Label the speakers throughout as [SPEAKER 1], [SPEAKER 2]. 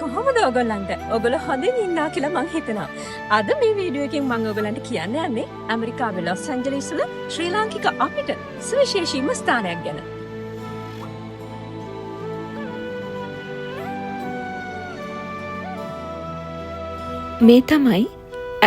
[SPEAKER 1] කොහොමද ඔයගොල්ලන්ට? ඔයගොල්ලෝ හොඳින් ඉන්නා කියලා මං හිතනවා. අද මේ වීඩියෝ එකෙන් මං ඔයගොල්ලන්ට කියන්න යන්නේ ඇමරිකාවේ ලොස් ඇන්ජලිස් වල ශ්‍රී ලාංකික අපිට සුවිශේෂීම ස්ථානයක් ගැන.
[SPEAKER 2] මේ තමයි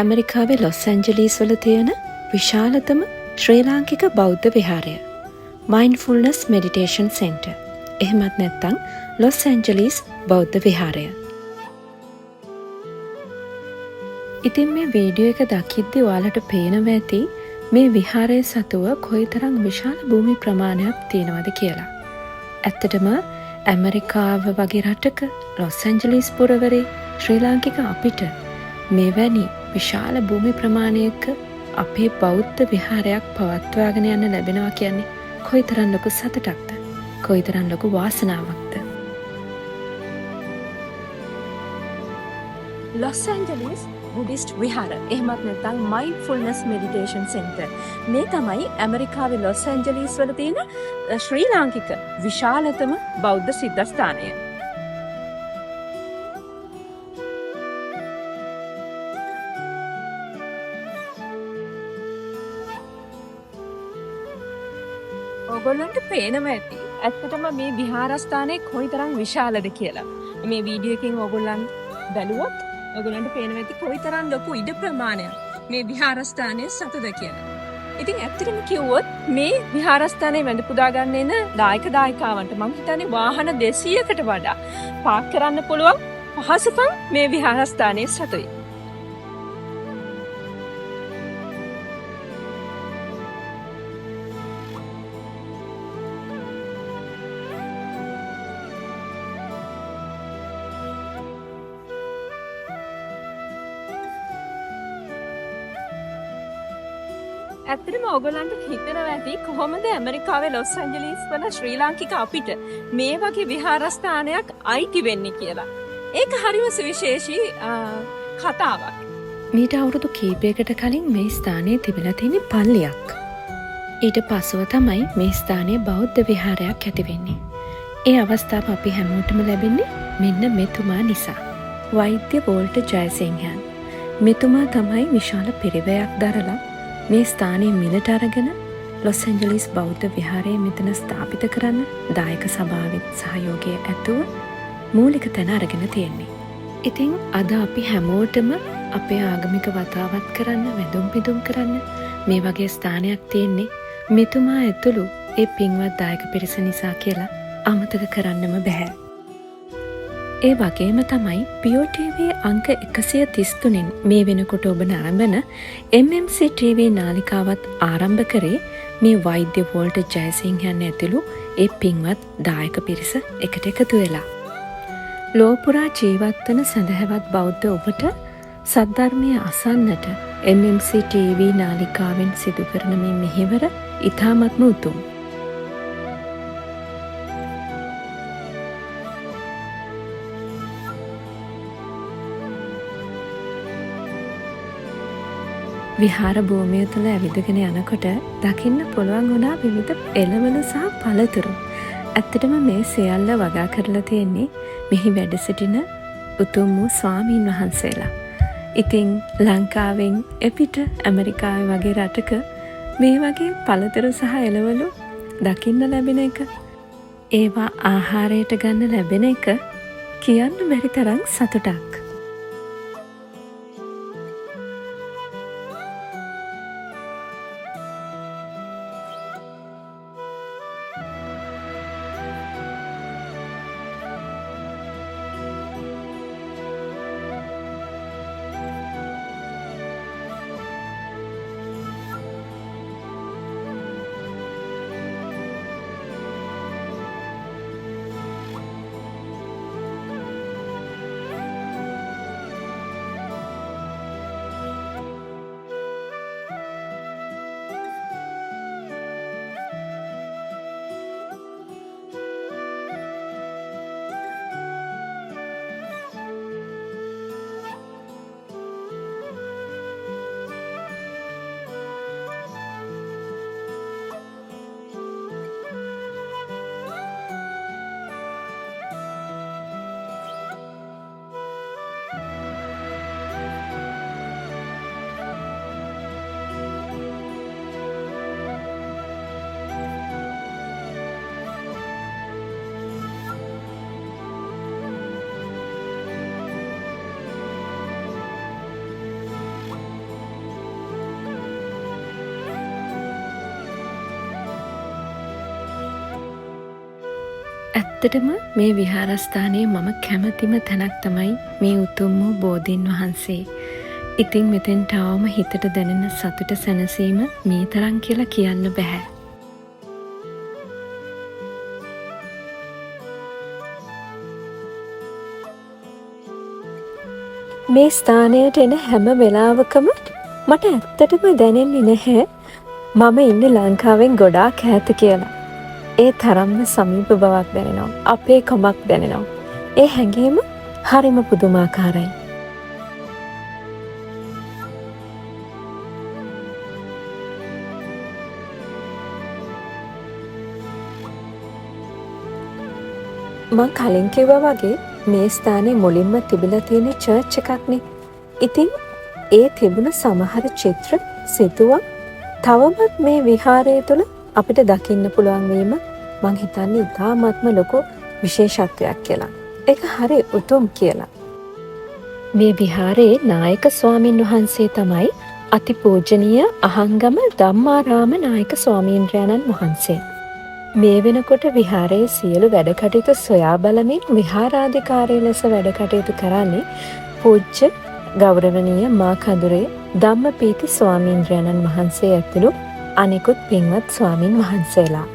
[SPEAKER 2] ඇමරිකාවේ ලොස් ඇන්ජලිස් වල තියෙන විශාලතම ශ්‍රී ලාංකික බෞද්ධ විහාරය. Mindfulness meditation centre. එහෙමත් නැත්නම් ලොස් ඇන්ජලිස් බෞද්ධ විහාරය. ඉතින් මේ වීඩියෝ එක දකිද්දි ඔයාලට පේනවා ඇති මේ විහාරය සතුව කොයිතරම් විශාල භූමි ප්‍රමාණයක් තියෙනවද කියලා. ඇත්තටම ඇමරිකාව වගේ රටක ලොස් ඇන්ජලිස් පුරවරේ ශ්‍රී ලාංකික අපිට මෙවැනි විශාල භූමි ප්‍රමාණයක අපේ බෞද්ධ විහාරයක් පවත්වාගෙන යන්න ලැබෙනවා කියන්නේ කොයිතරම් ලොකු සතුටක්ද? කොයිතරම් ලොකු වාසනාවක්ද?
[SPEAKER 1] ලොස් ඇන්ජලිස් බුද්දිස්ට් විහාර එහෙමත් නැත්නම් මයින්ඩ්ෆුල්නස් මෙඩිටේෂන් සෙන්ටර්. මේ තමයි ඇමරිකාවේ ලොස් ඇන්ජලිස් වල තියෙන ශ්‍රී ලාංකික විශාලතම බෞද්ධ සිද්ධාස්ථානය. ඔයගොල්ලන්ට පේනවා ඇති ඇත්තටම මේ විහාරස්ථානය කොයිතරම් විශාලද කියලා. මේ වීඩියෝ එකෙන් ඔයගොල්ලන් බැලුවොත් ඔයගොල්ලන්ට පේනවා ඇති කොයිතරම් ලොකු ඉඩ ප්‍රමාණයක් මේ විහාරස්ථානයේ සතුද කියලා. ඉතින් ඇත්තටම කිව්වොත් මේ විහාරස්ථානයේ වැඳ පුදා ගන්න එන දායක දායිකාවන්ට මම හිතන්නේ වාහන 200කට වඩා පාක් කරන්න පුළුවන් පහසුකම් මේ විහාරස්ථානයේ සතුයි. ඇත්තටම ඔයගොල්ලන්ට හිතනවා ඇති කොහොමද ඇමරිකාවේ ලොස් ඇන්ජලිස් වල ශ්‍රී ලාංකික අපිට මේ වගේ විහාරස්ථානයක් අයිති වෙන්නේ කියලා. ඒක හරිම සුවිශේෂී කතාවක්.
[SPEAKER 2] මීට අවුරුදු කීපයකට කලින් මේ ස්ථානයේ තිබිලා තියෙන පල්ලියක්. ඊට පසුව තමයි මේ ස්ථානයේ බෞද්ධ විහාරයක් ඇති වෙන්නේ. ඒ අවස්ථාව අපි හැමෝටම ලැබෙන්නේ මෙන්න මෙතුමා නිසා. වෛද්‍ය වෝල්ටර් ජයසිංහන්. මෙතුමා තමයි විශාල පිරිවැයක් දරලා මේ ස්ථානයේ මිලට අරගෙන ලොස් ඇන්ජලිස් බෞද්ධ විහාරය මෙතන ස්ථාපිත කරන්න දායක සභාවෙත් සහයෝගය ඇතුව මූලික තැන අරගෙන තියෙන්නේ. ඉතින් අද අපි හැමෝටම අපේ ආගමික වතාවත් කරන්න, වැඳුම් පිදුම් කරන්න මේ වගේ ස්ථානයක් තියෙන්නේ මෙතුමා ඇතුළු ඒ පින්වත් දායක පිරිස නිසා කියලා අමතක කරන්නම බැහැ. ඒ වගේම තමයි POTV අංක 133න් මේ වෙනකොට ඔබ නරඹන MMC TV නාලිකාවත් ආරම්භ කරේ මේ වෛද්‍ය වෝල්ටර් ජයසිංහන් ඇතුළු ඒ පින්වත් දායක පිරිස එකට එකතු වෙලා. ලෝපුරා ජීවත්වන සැදැහැවත් බෞද්ධ ඔබට සද්ධර්මය අසන්නට MMC TV නාලිකාවෙන් සිදු කරන මේ මෙහෙවර ඉතාමත්ම උතුම්. විහාර භූමිය තුළ ඇවිදගෙන යනකොට දකින්න පුළුවන් වුණා විවිධ එළවලු සහ පළතුරු. ඇත්තටම මේ සියල්ල වගා කරලා තියෙන්නේ මෙහි වැඩ සිටින උතුම් වූ ස්වාමීන් වහන්සේලා. ඉතින් ලංකාවෙන් එපිට ඇමරිකාවේ වගේ රටක මේ වගේ පළතුරු සහ එළවලු දකින්න ලැබෙන එක, ඒවා ආහාරයට ගන්න ලැබෙන එක කියන්න බැරි තරම් සතුටක්. ඇත්තටම මේ විහාරස්ථානයේ මම කැමතිම තැනක් තමයි මේ උතුම් වූ බෝධීන් වහන්සේ. ඉතින් මෙතෙන්ට આવම හිතට දැනෙන සතුට සැනසීම මේ තරම් කියලා කියන්න බෑ. මේ ස්ථානයට එන හැම වෙලාවකම මට ඇත්තටම දැනෙන්නේ නැහැ මම ඉන්නේ ලංකාවෙන් ගොඩාක් ඈත කියලා. ඒ තරම්ම සමීප බවක් දැනෙනවා. අපේ කමක් දැනෙනවා. ඒ හැඟීම හරිම පුදුමාකාරයි. මං කලින් කිව්වා වගේ මේ ස්ථානයේ මුලින්ම තිබිලා තියෙන චර්ච් එකක්නේ. ඉතින් ඒ තිබුණ සමහර චිත්‍ර සිතුවම් තවමත් මේ විහාරය තුළ අපිට දකින්න පුළුවන් වීම මං හිතන්නේ ඉතාමත්ම ලොකු විශේෂත්වයක් කියලා. ඒක හරි උතුම් කියලා. මේ විහාරයේ නායක ස්වාමින් වහන්සේ තමයි අතිපූජනීය අහංගම ධම්මාරාම නායක ස්වාමීන්ද්‍රයන්න් වහන්සේ. මේ වෙනකොට විහාරයේ සියලු වැඩකටයුතු සොයා බලමින් විහාරාධිකාරී ලෙස වැඩකටයුතු කරන්නේ පූජ්‍ය ගෞරවනීය මා කඳුරේ ධම්මපීති ස්වාමීන්ද්‍රයන්න් වහන්සේ ඇතුළු අනෙකුත් පින්වත් ස්වාමින් වහන්සේලා.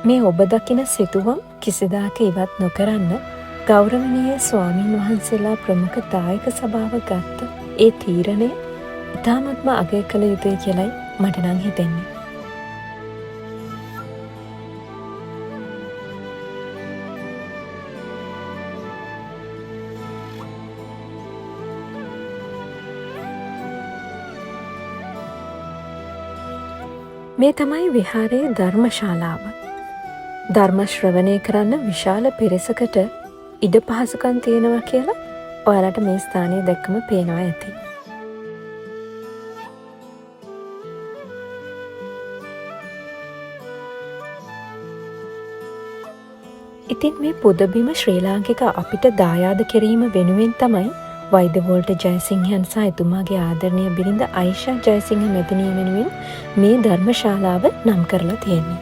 [SPEAKER 2] මේ ඔබ දකින සිතුවම් කිසිදාක ඉවත් නොකරන්න ගෞරවනීය ස්වාමීන් වහන්සේලා ප්‍රමුඛ දායක සභාව ගත්ත ඒ තීරණය ඉතාමත්ම අගය කළ යුතුයි කියලයි මට නම් හිතෙන්නේ. මේ තමයි විහාරයේ ධර්මශාලාව. ධර්ම ශ්‍රවණය කරන්න විශාල පිරිසකට ඉඩ පහසුකම් තියෙනවා කියලා ඔයාලට මේ ස්ථානය දැක්කම පේනවා ඇති. ඉතින් මේ පුදබිම ශ්‍රී ලාංකික අපිට දායාද කිරීම වෙනුවෙන් තමයි වෛද්‍ය වෝල්ට ජයසිංහයන් සහ එතුමාගේ ආදරණීය බිරිඳ අයිෂා ජයසිංහ මැතිණිය වෙනුවෙන් මේ ධර්මශාලාව නම් කරලා තියෙන්නේ.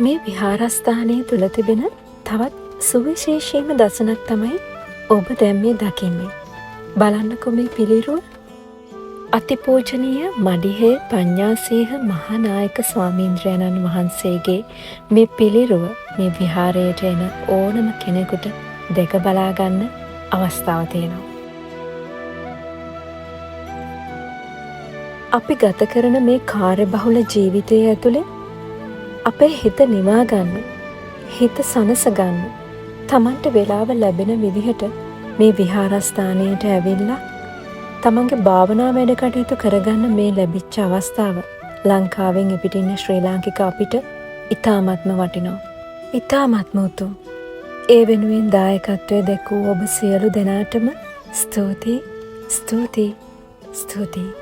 [SPEAKER 2] මේ විහාරස්ථානය තුළ තිබෙන තවත් සුවිශේෂීම දසනක් තමයි ඔබ දැන් මේ දකින්නේ. බලන්නකො මේ පිළිරුව. අතිපූජනීය මඩිහේ පඤ්ඤාසීහ මහානායක ස්වාමීන්ද්‍රයන්න් වහන්සේගේ මේ පිළිරුව මේ විහාරයට එන ඕනම කෙනෙකුට දැක බලා ගන්න අවස්ථාව තියෙනවා. අපි ගත කරන මේ කාර්යබහුල ජීවිතය ඇතුලේ අපේ හිත නිවා ගන්න, හිත සනස ගන්න, තමන්ට වෙලාව ලැබෙන විදිහට මේ විහාරස්ථානයට ඇවිල්ලා තමන්ගේ භාවනා වැඩ කටයුතු කරගන්න මේ ලැබිච්ච අවස්ථාව ලංකාවෙන් එපිට ඉන්න ශ්‍රී ලාංකික අපිට ඉතාමත්ම වටිනවා. ඉතාමත්ම උතුම්. ඒ වෙනුවෙන් දායකත්වයේ දැක්වූ ඔබ සියලු දෙනාටම ස්තුතියි, ස්තුතියි, ස්තුතියි.